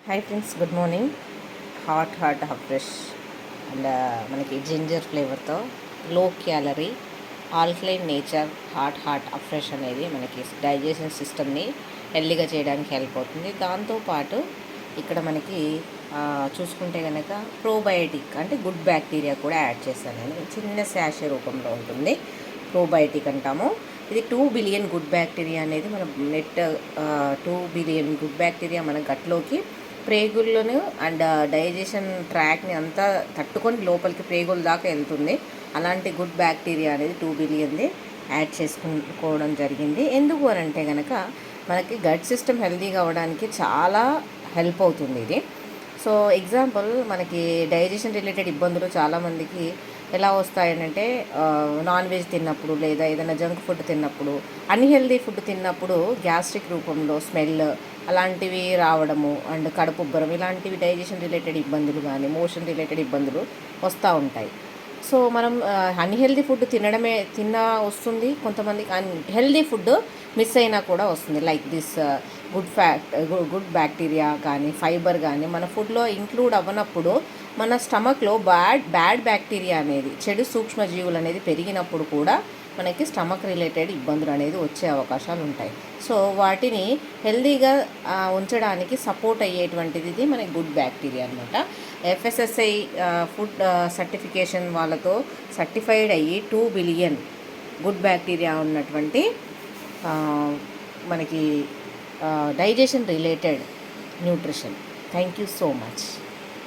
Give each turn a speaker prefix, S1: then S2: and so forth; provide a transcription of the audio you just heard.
S1: Hi friends, good morning. Hot fresh and మనకి ginger ఫ్లేవర్తో low calorie alkaline nature hot fresh అనేది మనకి digestion సిస్టమ్ని హెల్దీగా చేయడానికి హెల్ప్ అవుతుంది. దాంతోపాటు ఇక్కడ మనకి చూసుకుంటే కనుక ప్రోబయోటిక్ అంటే గుడ్ బ్యాక్టీరియా కూడా యాడ్ చేస్తాను. నేను చిన్న శాషే రూపంలో ఉంటుంది. ప్రోబయోటిక్ అంటాము. ఇది 2 బిలియన్ గుడ్ బ్యాక్టీరియా అనేది మన నెట్ 2 బిలియన్ గుడ్ బ్యాక్టీరియా మన గట్లోకి ప్రేగులను అండ్ డైజెషన్ ట్రాక్ని అంతా తట్టుకొని లోపలికి ప్రేగుల దాకా వెళ్తుంది. అలాంటి గుడ్ బ్యాక్టీరియా అనేది 2 బిలియన్ది యాడ్ చేసుకోవడం జరిగింది. ఎందుకు అని అంటే కనుక మనకి గట్ సిస్టమ్ హెల్తీగా అవ్వడానికి చాలా హెల్ప్ అవుతుంది ఇది. సో ఎగ్జాంపుల్, మనకి డైజెషన్ రిలేటెడ్ ఇబ్బందులు చాలామందికి ఎలా వస్తాయనంటే నాన్ వెజ్ తిన్నప్పుడు లేదా ఏదైనా జంక్ ఫుడ్ తిన్నప్పుడు, అన్హెల్దీ ఫుడ్ తిన్నప్పుడు గ్యాస్ట్రిక్ రూపంలో స్మెల్ అలాంటివి రావడము అండ్ కడుపు ఉబ్బరం ఇలాంటివి డైజెషన్ రిలేటెడ్ ఇబ్బందులు కానీ మోషన్ రిలేటెడ్ ఇబ్బందులు వస్తూ ఉంటాయి. సో మనం అన్హెల్దీ ఫుడ్ తిన్నా వస్తుంది, కొంతమందికి హెల్దీ ఫుడ్ మిస్ అయినా కూడా వస్తుంది. లైక్ దిస్ గుడ్ బ్యాక్టీరియా కానీ ఫైబర్ కానీ మన ఫుడ్లో ఇంక్లూడ్ అవ్వనప్పుడు మన స్టమక్లో బ్యాడ్ బ్యాక్టీరియా అనేది, చెడు సూక్ష్మజీవులు అనేది పెరిగినప్పుడు కూడా మనకి స్టమక్ రిలేటెడ్ ఇబ్బందులు అనేది వచ్చే అవకాశాలు ఉంటాయి. సో వాటిని హెల్దీగా ఉంచడానికి సపోర్ట్ అయ్యేటువంటిది ఇది మనకి గుడ్ బ్యాక్టీరియా అనమాట. FSSAI ఫుడ్ సర్టిఫికేషన్ వాళ్ళతో సర్టిఫైడ్ అయ్యి 2 బిలియన్ గుడ్ బ్యాక్టీరియా ఉన్నటువంటి మనకి digestion related nutrition. Thank you so much.